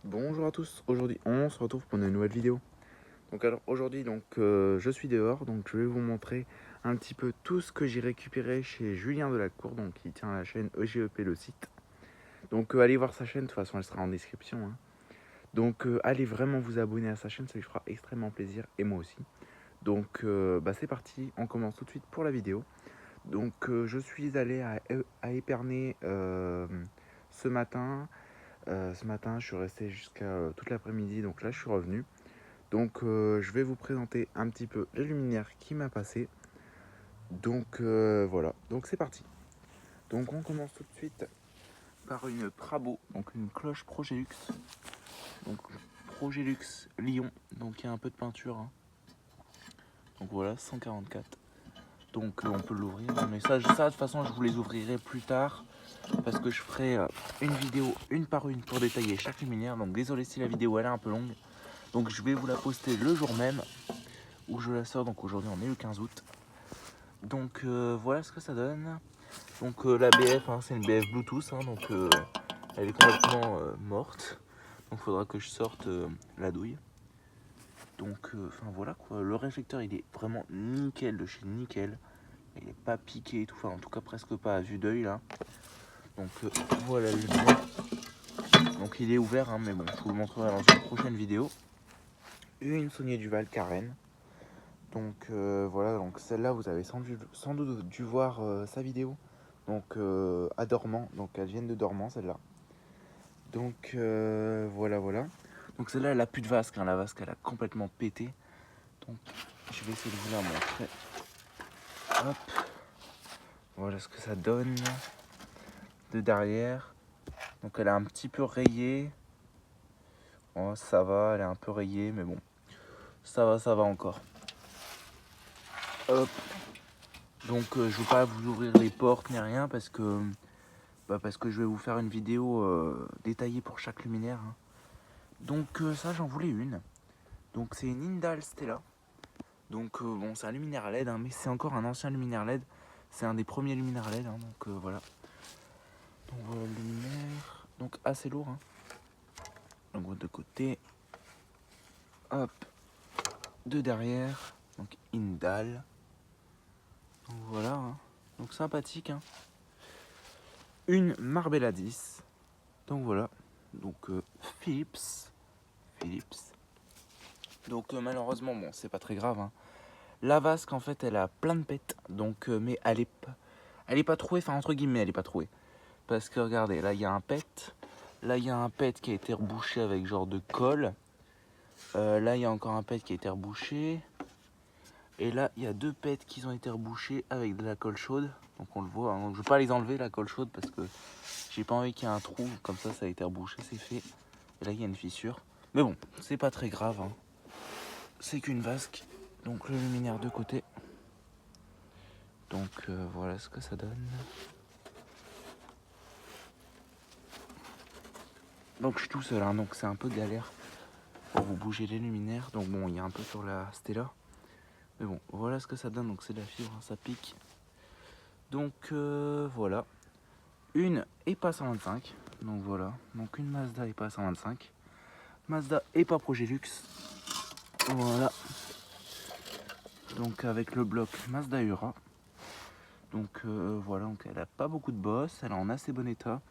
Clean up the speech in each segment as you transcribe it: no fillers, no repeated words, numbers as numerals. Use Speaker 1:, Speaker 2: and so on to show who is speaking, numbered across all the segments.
Speaker 1: Bonjour à tous, aujourd'hui on se retrouve pour une nouvelle vidéo. Aujourd'hui je suis dehors, donc je vais vous montrer un petit peu tout ce que j'ai récupéré chez Julien Delacour, donc qui tient la chaîne EGEP le site. Allez voir sa chaîne, de toute façon elle sera en description, hein. Allez vraiment vous abonner à sa chaîne, ça lui fera extrêmement plaisir et moi aussi. C'est parti, on commence tout de suite pour la vidéo. Je suis allé à Épernay ce matin. Ce matin, je suis resté jusqu'à toute l'après-midi, donc là, je suis revenu. Je vais vous présenter un petit peu les luminaires qui m'a passé. Voilà, donc c'est parti. Donc, on commence tout de suite par une Prabo, donc une cloche Progélux. Donc, Progélux Lyon, donc il y a un peu de peinture, hein. Donc voilà, 144. On peut l'ouvrir, mais ça, de toute façon, je vous les ouvrirai plus tard parce que je ferai une vidéo une par une pour détailler chaque luminaire. Donc, désolé si la vidéo elle est un peu longue. Donc je vais vous la poster le jour même où je la sors. Donc aujourd'hui on est le 15 août. Voilà ce que ça donne. La BF, hein, c'est une BF Bluetooth, hein, elle est complètement morte. Donc faudra que je sorte la douille. Voilà quoi. Le réflecteur il est vraiment nickel de chez nickel. Il est pas piqué et tout. Enfin en tout cas presque pas à vue d'œil là. Voilà le luminaire. Donc il est ouvert, hein, mais bon je vous le montrerai dans une prochaine vidéo. Une Sony Duval Karen. Voilà, donc celle-là vous avez sans doute dû voir sa vidéo. À Dormant, donc elle vient de Dormant celle-là. Voilà. Donc celle-là elle a plus de vasque, hein, la vasque elle a complètement pété. Donc je vais essayer de vous la montrer. Hop, voilà ce que ça donne de derrière. Donc elle est un petit peu rayée. Oh, ça va, elle est un peu rayée, mais bon, ça va encore. Hop. Je ne veux pas vous ouvrir les portes ni rien parce que je vais vous faire une vidéo détaillée pour chaque luminaire, hein. Ça j'en voulais une. Donc c'est une Indal Stella. C'est un luminaire LED, hein, mais c'est encore un ancien luminaire LED. C'est un des premiers luminaires LED, hein, voilà. Donc voilà le luminaire. Donc assez lourd, hein. Donc de côté. Hop. De derrière. Donc Indal. Donc voilà, hein. Donc sympathique, hein. Une Marbella 10. Donc voilà. Philips. Malheureusement, bon, c'est pas très grave, hein. La vasque, en fait, elle a plein de pètes. Mais elle est pas trouée, enfin, entre guillemets, elle est pas trouée. Parce que regardez, là, il y a un pet. Là, il y a un pet qui a été rebouché avec genre de colle. Là, il y a encore un pet qui a été rebouché. Et là, il y a deux pets qui ont été rebouchés avec de la colle chaude. Donc, on le voit, hein. Je vais pas les enlever, la colle chaude, parce que j'ai pas envie qu'il y ait un trou. Comme ça a été rebouché, c'est fait. Et là, il y a une fissure. Mais bon, c'est pas très grave, hein. C'est qu'une vasque. Donc, le luminaire de côté. Voilà ce que ça donne. Donc je suis tout seul, hein, donc c'est un peu galère pour vous bouger les luminaires. Donc bon, il y a un peu sur la Stella. Mais bon, voilà ce que ça donne. Donc c'est de la fibre, hein, ça pique. Voilà. Une EPA 125. Donc voilà. Donc une Mazda EPA 125. Mazda EPA Progélux. Voilà. Donc avec le bloc Mazda Ura. Voilà, donc elle a pas beaucoup de bosse, elle est en assez bon état.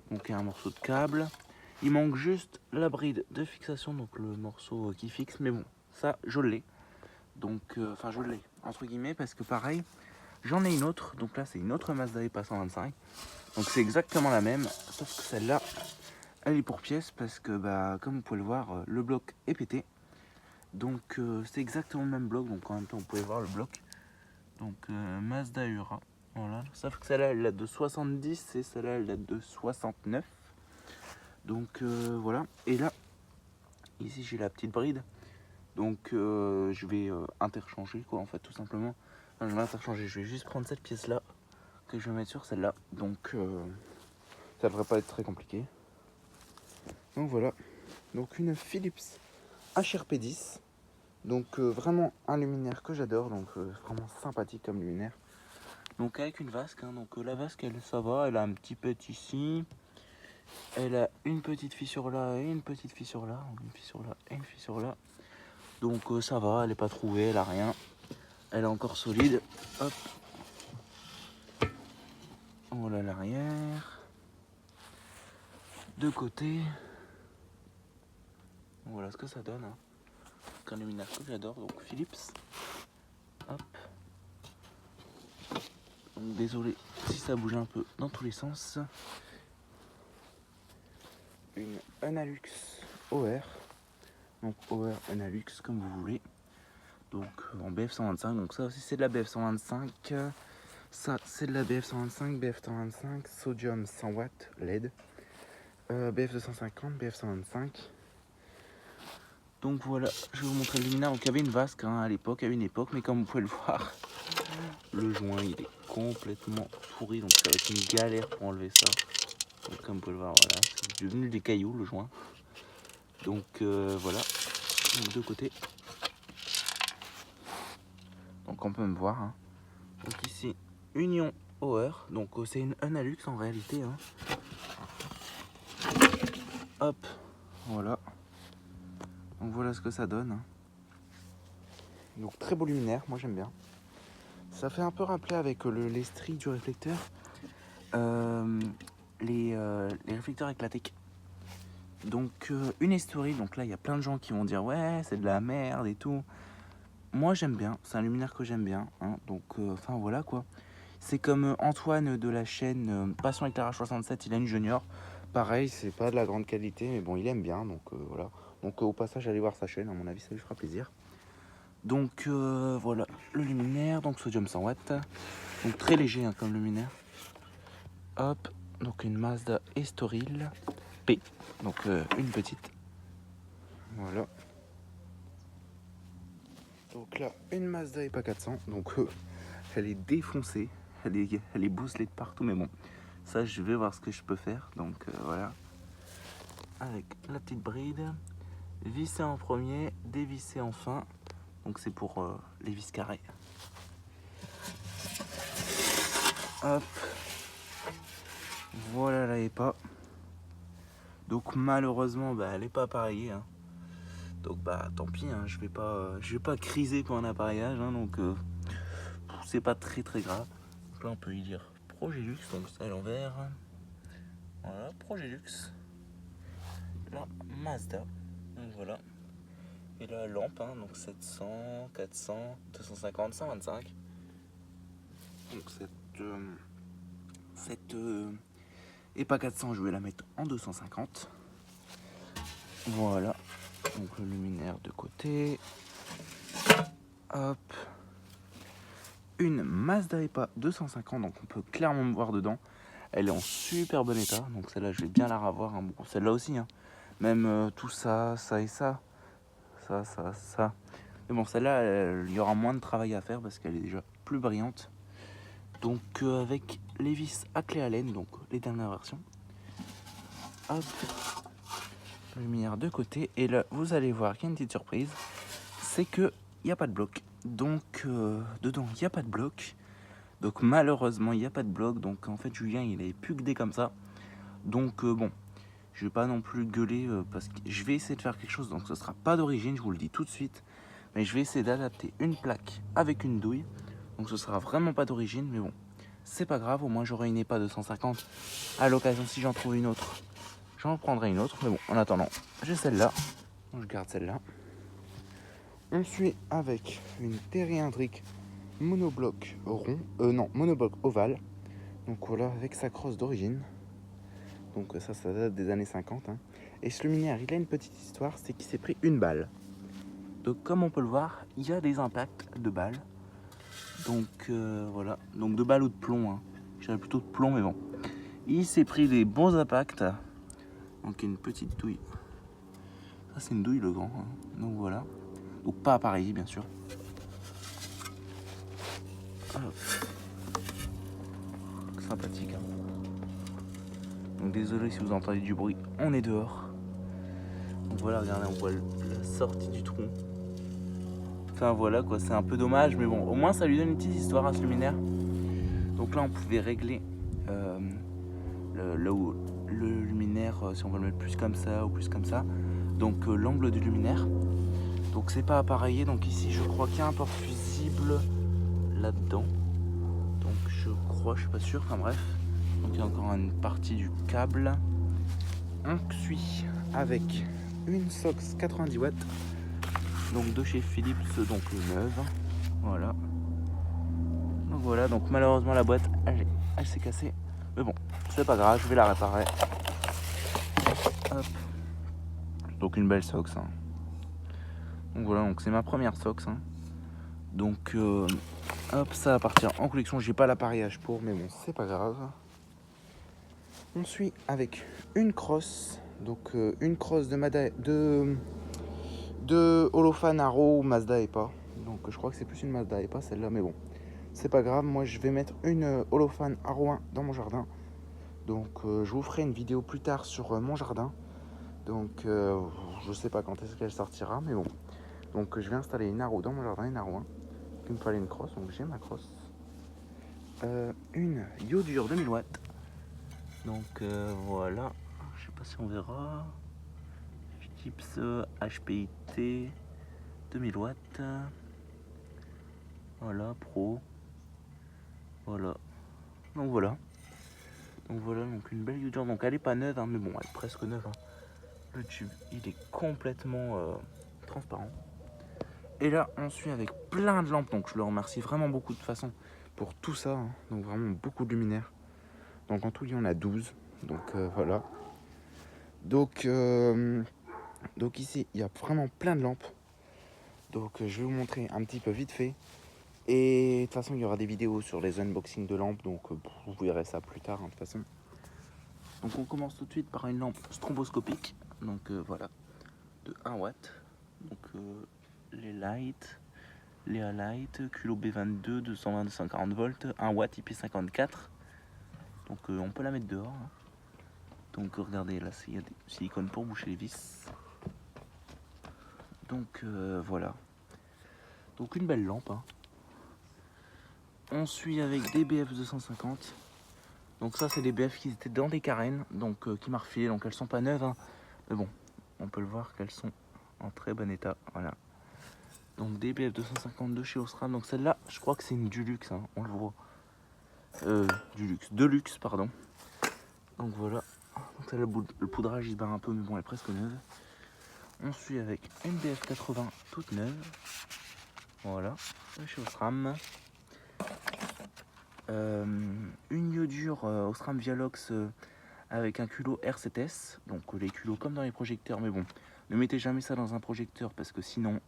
Speaker 1: Donc il y a un morceau de câble. Il manque juste la bride de fixation, donc le morceau qui fixe, mais bon, ça je l'ai. Je l'ai entre guillemets parce que pareil, j'en ai une autre. Donc là c'est une autre Mazda EPA 125. Donc c'est exactement la même, sauf que celle-là, elle est pour pièces parce que comme vous pouvez le voir, le bloc est pété. C'est exactement le même bloc, donc en même temps vous pouvez voir le bloc. Mazda Ura. Voilà. Sauf que celle-là elle date de 70 et celle-là elle date de 69. Voilà. Et là, ici j'ai la petite bride. Je vais interchanger quoi en fait tout simplement. Enfin, je vais interchanger. Je vais juste prendre cette pièce là que je vais mettre sur celle-là. Ça devrait pas être très compliqué. Donc voilà. Donc une Philips HRP10. Vraiment un luminaire que j'adore. Vraiment sympathique comme luminaire. Donc avec une vasque, hein. La vasque elle ça va, elle a un petit pet ici. Elle a une petite fissure là et une petite fissure là. Une fissure là et une fissure là. Donc ça va, elle est pas trouée, elle a rien. Elle est encore solide. Hop. Voilà l'arrière. De côté. Voilà ce que ça donne. Hein. C'est un luminaire que j'adore, donc Philips. Hop. Donc désolé si ça bouge un peu dans tous les sens. Une Analux OR. Donc OR Analux comme vous voulez. Donc en BF125. Donc ça aussi c'est de la BF125. Ça c'est de la BF125, BF125, sodium 100 watts LED. BF250, BF125. Donc voilà, je vais vous montrer le luminaire. Donc il y avait une vasque à l'époque, à une époque, mais comme vous pouvez le voir, le joint il est complètement pourri, donc ça va être une galère pour enlever ça. Donc comme vous pouvez le voir, voilà, c'est devenu des cailloux le joint. Donc voilà, donc deux côtés. Donc on peut me voir. Hein. Donc ici, Union OR, donc c'est une Analux en réalité. Hein. Hop, voilà. Donc voilà ce que ça donne. Donc très beau luminaire, moi j'aime bien. Ça fait un peu rappeler avec les stries du réflecteur les réflecteurs éclatés. Donc une historique, donc là il y a plein de gens qui vont dire ouais c'est de la merde et tout. Moi j'aime bien, c'est un luminaire que j'aime bien. Hein, donc enfin voilà quoi. C'est comme Antoine de la chaîne Passion Éclairage 67, il a une junior. Pareil, c'est pas de la grande qualité, mais bon il aime bien, donc voilà. Donc au passage allez voir sa chaîne, à mon avis ça lui fera plaisir. Donc voilà le luminaire, donc sodium 100 watts, donc très léger hein, comme luminaire. Hop, donc une Mazda Estoril P, donc une petite. Voilà. Donc là une Mazda EPA 400, donc elle est défoncée, elle est bousselée de partout, mais bon, ça je vais voir ce que je peux faire. Donc voilà, avec la petite bride, vissée en premier, dévissée en fin. Donc c'est pour les vis carrées. Hop. Voilà la EPA. Donc malheureusement bah, elle n'est pas appareillée. Hein. Donc bah tant pis, hein, je vais pas criser pour un appareillage. Hein, donc c'est pas très grave. Donc là on peut y dire Progilux, donc ça à l'envers. Voilà, Progilux. La Mazda. Donc voilà. Et la lampe, hein, donc 700, 400, 250, 125. Donc cette EPA 400, je vais la mettre en 250. Voilà. Donc le luminaire de côté. Hop. Une Mazda EPA 250, donc on peut clairement me voir dedans. Elle est en super bon état, donc celle-là je vais bien la revoir. Hein. Bon, celle-là aussi, hein. Même tout ça, ça et ça. Ça. Mais bon, celle-là, il y aura moins de travail à faire parce qu'elle est déjà plus brillante. Donc avec les vis à clé Allen, donc les dernières versions. Hop, lumière de côté. Et là, vous allez voir qu'il y a une petite surprise, c'est que il n'y a pas de bloc. Donc dedans, il n'y a pas de bloc. Donc malheureusement, il n'y a pas de bloc. Donc en fait, Julien, il est pucdé comme ça. Donc bon, je vais pas non plus gueuler parce que je vais essayer de faire quelque chose. Donc ce sera pas d'origine, je vous le dis tout de suite. Mais je vais essayer d'adapter une plaque avec une douille. Donc ce sera vraiment pas d'origine, mais bon, c'est pas grave. Au moins j'aurai une EPA 250. À l'occasion, si j'en trouve une autre, j'en prendrai une autre. Mais bon, en attendant, j'ai celle-là. Donc je garde celle-là. On suit avec une Teriindric monobloc rond. Monobloc ovale. Donc voilà, avec sa crosse d'origine. Donc ça date des années 50. Hein. Et ce luminaire, il a une petite histoire, c'est qu'il s'est pris une balle. Donc comme on peut le voir, il y a des impacts de balles. Donc voilà, donc de balles ou de plomb. Hein. Je dirais plutôt de plomb, mais bon. Il s'est pris des bons impacts. Donc une petite douille. Ça c'est une douille le grand. Hein. Donc voilà. Donc pas appareillé bien sûr. Hop. Sympathique. Hein. Donc désolé si vous entendez du bruit, on est dehors. Donc voilà, regardez, on voit la sortie du tronc. Enfin voilà quoi, c'est un peu dommage, mais bon, au moins ça lui donne une petite histoire à ce luminaire. Donc là on pouvait régler le luminaire, si on veut le mettre plus comme ça ou plus comme ça. Donc l'angle du luminaire. Donc c'est pas appareillé. Donc ici je crois qu'il y a un porte-fusible là-dedans. Donc je crois, je suis pas sûr. Enfin bref. Donc il y a encore une partie du câble. On suit avec une Sox 90 watts. Donc de chez Philips, donc neuve. Voilà. Donc voilà, donc malheureusement la boîte elle s'est cassée. Mais bon, c'est pas grave, je vais la réparer. Hop. Donc une belle Sox. Hein. Donc voilà, donc c'est ma première Sox. Hein. Donc hop, ça va partir en collection. J'ai pas l'appareillage pour, mais bon, c'est pas grave. On suit avec une crosse. Donc une crosse de Holophane Arrow Mazda EPA. Donc je crois que c'est plus une Mazda EPA celle-là, mais bon. C'est pas grave, moi je vais mettre une Holophane Arrow 1 dans mon jardin. Donc je vous ferai une vidéo plus tard sur mon jardin. Donc je sais pas quand est-ce qu'elle sortira, mais bon. Donc je vais installer une Arrow dans mon jardin, une Arrow 1. Il me fallait une crosse, donc j'ai ma crosse. Une Iodure 2000 watts. Donc voilà, je sais pas si on verra. Philips HPIT 2000 watts. Voilà, pro. Voilà. Donc voilà. Donc une belle Iodure. Donc elle est pas neuve, hein, mais bon, elle est presque neuve. Hein. Le tube, il est complètement transparent. Et là, on suit avec plein de lampes. Donc je le remercie vraiment beaucoup de toute façon pour tout ça. Hein. Donc vraiment beaucoup de luminaires. Donc en tout, il y en a 12. Donc voilà. Donc ici, il y a vraiment plein de lampes. Donc je vais vous montrer un petit peu vite fait. Et de toute façon, il y aura des vidéos sur les unboxings de lampes. Donc vous verrez ça plus tard, hein, de toute façon. Donc on commence tout de suite par une lampe stromboscopique. Donc voilà, de 1 watt. Donc les lights, les lights, culot B22, 220-240 volts, 1 watt IP54. Donc on peut la mettre dehors. Hein. Donc regardez, là il y a des silicones pour boucher les vis. Donc voilà. Donc une belle lampe. Hein. On suit avec des BF 250. Donc ça c'est des BF qui étaient dans des carènes, donc qui m'a refilé, donc elles sont pas neuves. Hein. Mais bon, on peut le voir qu'elles sont en très bon état. Voilà. Donc des BF 250 de chez Osram. Donc celle-là, je crois que c'est une Dulux, hein, on le voit. Deluxe, pardon. Donc voilà. Donc là, le poudrage il se barre un peu, mais bon, elle est presque neuve. On suit avec une BF 80 toute neuve. Voilà, de chez Osram. Une iodure Osram Vialox avec un culot R7S. Donc les culots comme dans les projecteurs, mais bon, ne mettez jamais ça dans un projecteur parce que sinon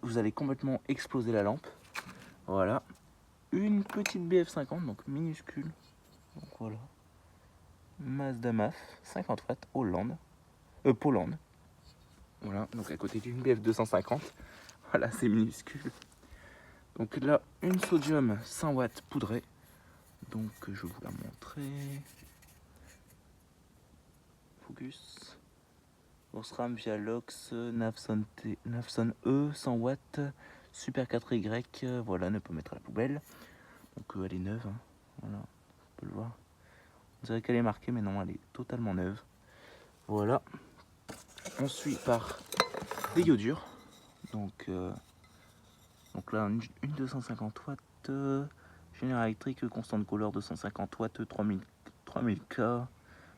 Speaker 1: vous allez complètement exploser la lampe. Voilà. Une petite BF50, donc minuscule. Donc voilà. Mazda MAF, 50 watts, Hollande. Pologne. Voilà, donc à côté d'une BF 250. Voilà, c'est minuscule. Donc là, une sodium 100 watts poudrée. Donc je vais vous la montrer. Focus. Osram Vialox, Navson E, 100 watts, Super 4Y. Voilà, ne peut mettre à la poubelle. Donc elle est neuve. Hein. Voilà, on peut le voir. On dirait qu'elle est marquée, mais non, elle est totalement neuve. Voilà. On suit par des iodures. Donc là, une 250 watts. Général électrique, constante couleur 250 watts, 3000K.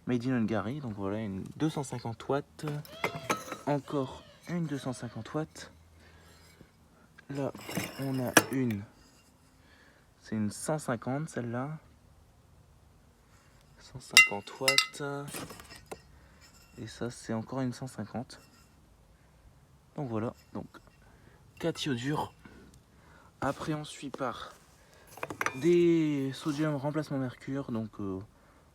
Speaker 1: Made in Hungary. Donc voilà, une 250 watts. Encore une 250 watts. Là, on a une. C'est une 150 celle-là. 150 watts. Et ça, c'est encore une 150. Donc voilà, donc 4 iodures. Après, on suit par des sodium remplacement mercure. Donc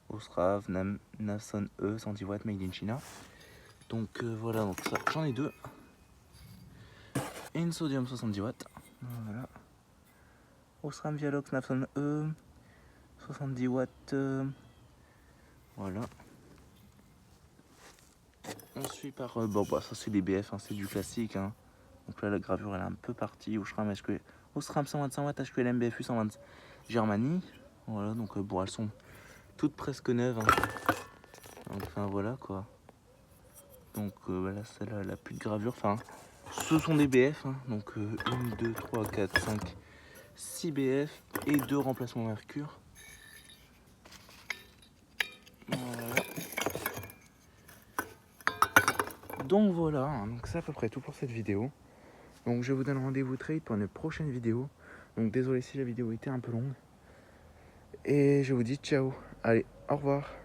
Speaker 1: Osram, Navson E, 110 watts, made in China. Donc voilà, donc ça, j'en ai deux. Et une sodium 70 watts. Voilà. Osram Vialox Navson E, 70 watts. Voilà. On suit par. Bon, bah, ça c'est des BF, hein, c'est du classique. Hein. Donc là, la gravure elle est un peu partie. Osram 125 watts, HQLM BFU 120 Germanie. Voilà, donc bon, elles sont toutes presque neuves. Hein. Enfin voilà quoi. Donc voilà, c'est la plus de gravure. Enfin, ce sont des BF. Hein. Donc 1, 2, 3, 4, 5, 6 BF et 2 remplacements mercure. Voilà. Donc voilà, hein. Donc c'est à peu près tout pour cette vidéo. Donc je vous donne rendez-vous très vite pour une prochaine vidéo. Donc désolé si la vidéo était un peu longue. Et je vous dis ciao. Allez, au revoir.